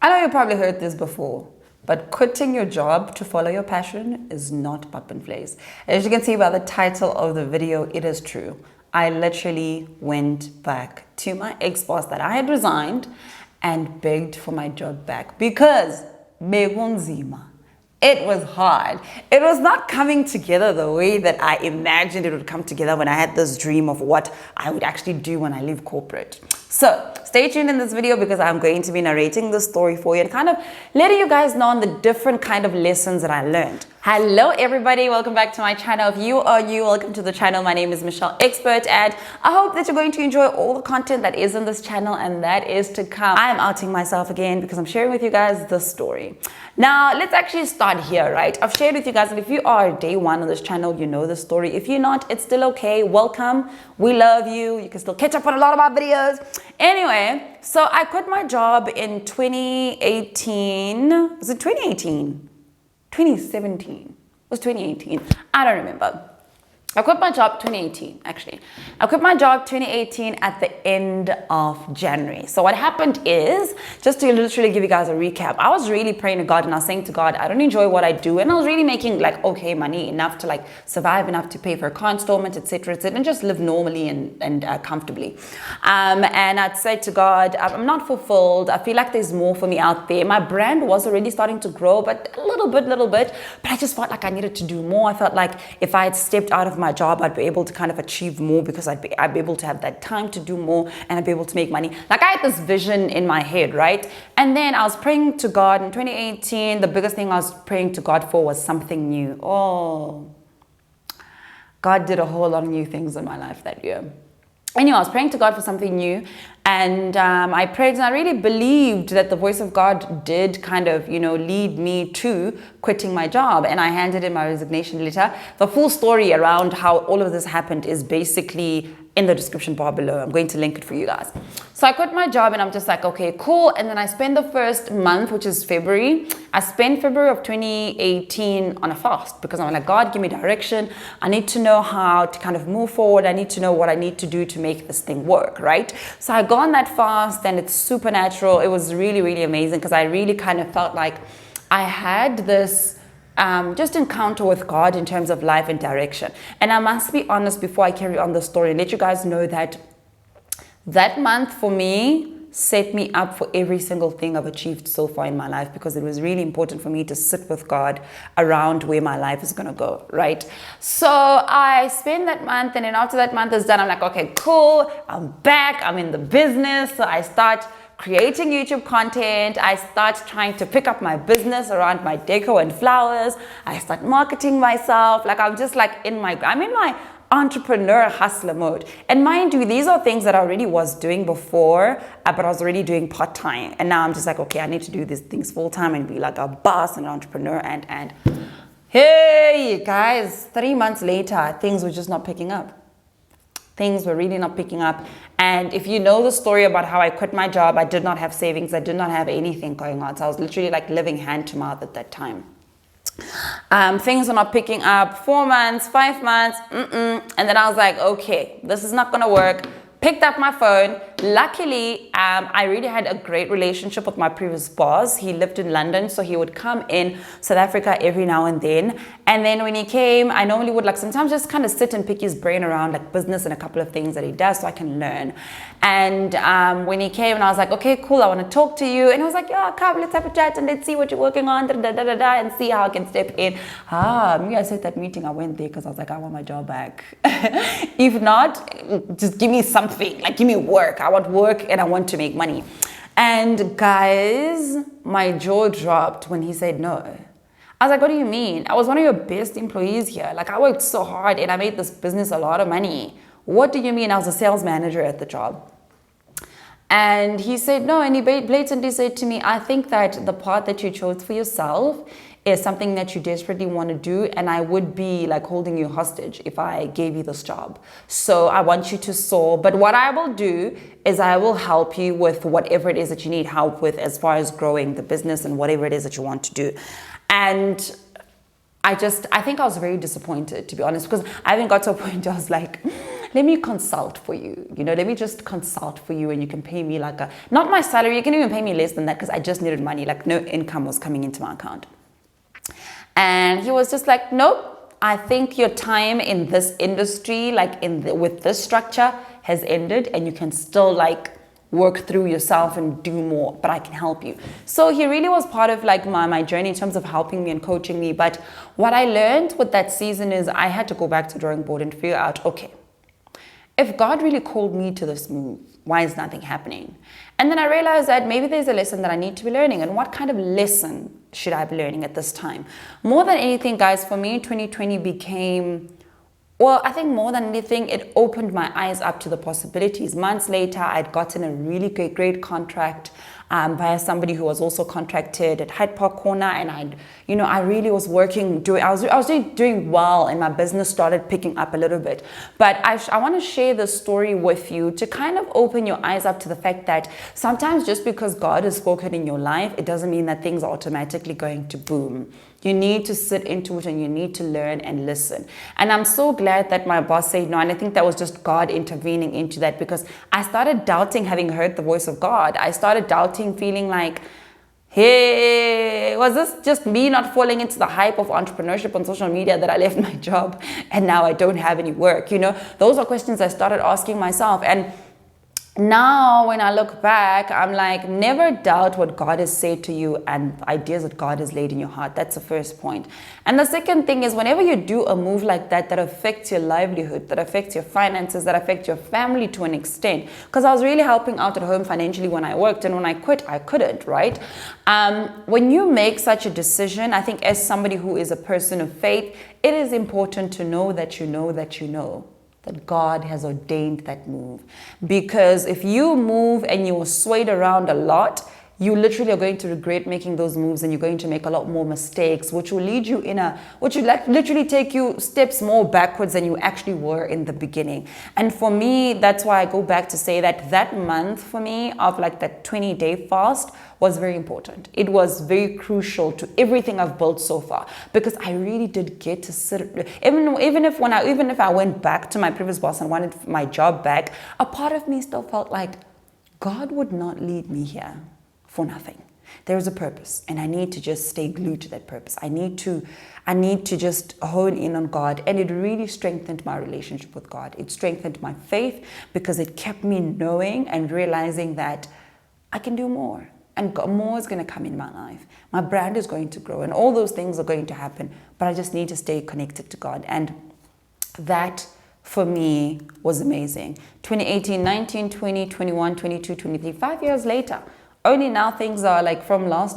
I know you probably heard this before, but quitting your job to follow your passion is not pop and place. As you can see by the title of the video, it is true. I literally went back to my ex-boss that I had resigned and begged for my job back because bekunzima. It was hard. It was not coming together the way that I imagined it would come together when I had this dream of what I would actually do when I leave corporate. So stay tuned in this video because I'm going to be narrating this story for you and kind of letting you guys know on the different kind of lessons that I learned. Hello everybody, welcome back to my channel. If you are new, welcome to the channel. My name is Michelle Expert and I hope that you're going to enjoy all the content that is in this channel and that is to come. I am outing myself again because I'm sharing with you guys this story. Now let's actually start here, right? I've shared with you guys, and if you are day one on this channel, you know the story. If you're not, it's still okay. Welcome. We love you. You can still catch up on a lot of our videos. Anyway, so I quit my job in 2018. Was it 2018? 2017. It was 2018. I don't remember. I quit my job 2018, actually. I quit my job 2018 at the end of January. So what happened is, just to literally give you guys a recap, I was really praying to God and I was saying to God, I don't enjoy what I do. And I was really making like okay money, enough to like survive, enough to pay for a car installment, etc., and just live normally and comfortably. And I'd say to God, I'm not fulfilled. I feel like there's more for me out there. My brand was already starting to grow, but a little bit. But I just felt like I needed to do more. I felt like if I had stepped out of my job, I'd be able to kind of achieve more because I'd be able to have that time to do more and I'd be able to make money. Like I had this vision in my head, right? And then I was praying to God in 2018. The biggest thing I was praying to God for was something new. Oh, God did a whole lot of new things in my life that year. Anyway, I was praying to God for something new and I prayed and I really believed that the voice of God did kind of, lead me to quitting my job, and I handed in my resignation letter. The full story around how all of this happened is basically in the description bar below. I'm going to link it for you guys. So I quit my job and I'm just like, okay, cool. And then I spent the first month, which is February. I spent February of 2018 on a fast because I'm like, God, give me direction. I need to know how to kind of move forward. I need to know what I need to do to make this thing work, right? So I go on that fast and it's supernatural. It was really, really amazing because I really kind of felt like I had this just encounter with God in terms of life and direction. And I must be honest before I carry on the story and let you guys know that that month for me set me up for every single thing I've achieved so far in my life, because it was really important for me to sit with God around where my life is going to go, right? So I spend that month, and then after that month is done, I'm like, okay, cool, I'm back, I'm in the business. So I start creating YouTube content. I start trying to pick up my business around my deco and flowers. I start marketing myself. Like I'm just like I'm in my entrepreneur hustler mode. And mind you, these are things that I already was doing before, but I was already doing part-time. And now I'm just like, okay, I need to do these things full-time and be like a boss and an entrepreneur. And hey guys, 3 months later, things were just not picking up. Things were really not picking up. And if you know the story about how I quit my job, I did not have savings. I did not have anything going on. So I was literally like living hand to mouth at that time. Things were not picking up. 4 months, 5 months, and then I was like, okay, this is not going to work. Picked up my phone. Luckily, I really had a great relationship with my previous boss. He lived in London, so he would come in South Africa every now and then. And then when he came, I normally would like sometimes just kind of sit and pick his brain around like business and a couple of things that he does so I can learn. And when he came and I was like, okay, cool, I want to talk to you. And he was like, yeah, come, let's have a chat and let's see what you're working on, and see how I can step in. Me, I said that meeting, I went there because I was like, I want my job back. If not, just give me something, like give me work. I want work and I want to make money. And guys, my jaw dropped when he said no. I was like, what do you mean? I was one of your best employees here. Like I worked so hard and I made this business a lot of money. What do you mean? I was a sales manager at the job. And he said no, and he blatantly said to me, I think that the path that you chose for yourself is something that you desperately want to do, and I would be like holding you hostage if I gave you this job. So I want you to soar, but what I will do is I will help you with whatever it is that you need help with as far as growing the business and whatever it is that you want to do. And I think I was very disappointed, to be honest, because I even got to a point where I was like, let me consult for you. Let me just consult for you, and you can pay me like not my salary. You can even pay me less than that because I just needed money. Like no income was coming into my account. And he was just like, nope, I think your time in this industry, like with this structure, has ended, and you can still like work through yourself and do more, but I can help you. So he really was part of like my journey in terms of helping me and coaching me. But what I learned with that season is I had to go back to the drawing board and figure out, okay, if God really called me to this move, why is nothing happening? And then I realized that maybe there's a lesson that I need to be learning. And what kind of lesson should I be learning at this time? More than anything, guys, for me, 2020 became, well, I think more than anything, it opened my eyes up to the possibilities. Months later, I'd gotten a really great contract by somebody who was also contracted at Hyde Park Corner, and I really was working, I was doing well, and my business started picking up a little bit. But I want to share this story with you to kind of open your eyes up to the fact that sometimes just because God has spoken in your life, it doesn't mean that things are automatically going to boom. You need to sit into it, and you need to learn and listen. And I'm so glad that my boss said no. And I think that was just God intervening into that, because I started doubting having heard the voice of God. I started doubting, feeling like, hey, was this just me not falling into the hype of entrepreneurship on social media that I left my job and now I don't have any work? Those are questions I started asking myself. And now when I look back, I'm like, never doubt what God has said to you and ideas that God has laid in your heart. That's the first point. And the second thing is, whenever you do a move like that affects your livelihood, that affects your finances, that affects your family to an extent, because I was really helping out at home financially when I worked, and when I quit, I couldn't, right? When you make such a decision, I think as somebody who is a person of faith, it is important to know that you know that you know that God has ordained that move. Because if you move and you are swayed around a lot, you literally are going to regret making those moves, and you're going to make a lot more mistakes, which will lead you which will literally take you steps more backwards than you actually were in the beginning. And for me, that's why I go back to say that month for me of like that 20-day fast was very important. It was very crucial to everything I've built so far, because I really did get to sit, even if I went back to my previous boss and wanted my job back, a part of me still felt like God would not lead me here for nothing. There is a purpose, and I need to just stay glued to that purpose. I need to just hone in on God, and it really strengthened my relationship with God. It strengthened my faith, because it kept me knowing and realizing that I can do more, and more is going to come in my life. My brand is going to grow, and all those things are going to happen, but I just need to stay connected to God. And that for me was amazing. 2018, 19, 20, 21, 22, 23, 5 years later, only now things are like from last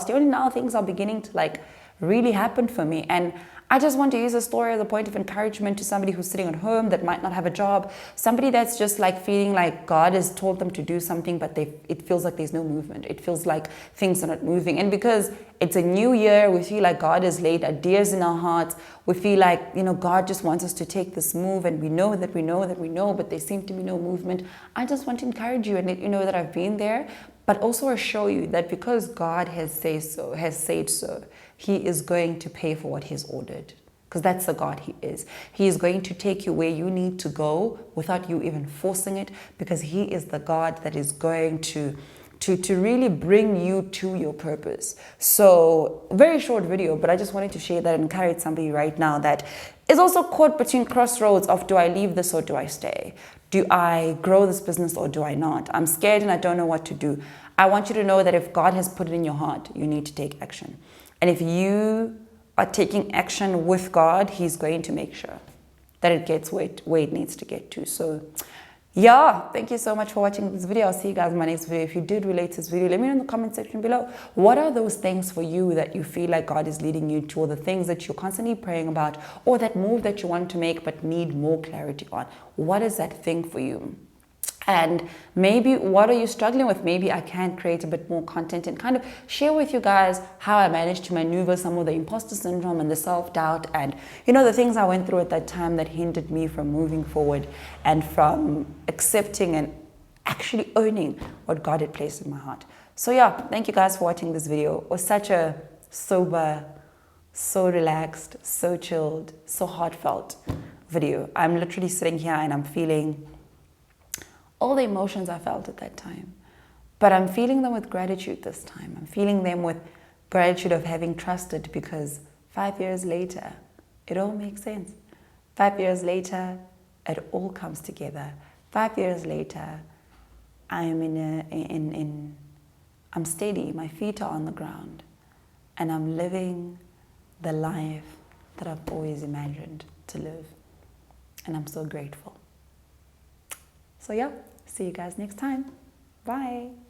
year, only now things are beginning to like really happen for me. And I just want to use a story as a point of encouragement to somebody who's sitting at home that might not have a job, somebody that's just like feeling like God has told them to do something, but it feels like there's no movement. It feels like things are not moving. And because it's a new year, we feel like God has laid ideas in our hearts. We feel like, God just wants us to take this move, and we know, but there seems to be no movement. I just want to encourage you and let you know that I've been there, but also assure you that because God has said so, He is going to pay for what He's ordered. Because that's the God He is. He is going to take you where you need to go without you even forcing it, because He is the God that is going to really bring you to your purpose. So, very short video, but I just wanted to share that and encourage somebody right now that is also caught between crossroads of, do I leave this or do I stay? Do I grow this business or do I not? I'm scared and I don't know what to do. I want you to know that if God has put it in your heart, you need to take action. And if you are taking action with God, He's going to make sure that it gets where it needs to get to. So, yeah, thank you so much for watching this video. I'll see you guys in my next video. If you did relate to this video, let me know in the comment section below. What are those things for you that you feel like God is leading you to, or the things that you're constantly praying about, or that move that you want to make but need more clarity on? What is that thing for you? And maybe what are you struggling with? Maybe I can create a bit more content and kind of share with you guys how I managed to maneuver some of the imposter syndrome and the self-doubt and, the things I went through at that time that hindered me from moving forward and from accepting and actually owning what God had placed in my heart. So yeah, thank you guys for watching this video. It was such a sober, so relaxed, so chilled, so heartfelt video. I'm literally sitting here and I'm feeling all the emotions I felt at that time. But I'm feeling them with gratitude this time. I'm feeling them with gratitude of having trusted, because 5 years later, it all makes sense. 5 years later, it all comes together. 5 years later, I'm I'm steady, my feet are on the ground, and I'm living the life that I've always imagined to live. And I'm so grateful. So yeah, see you guys next time. Bye.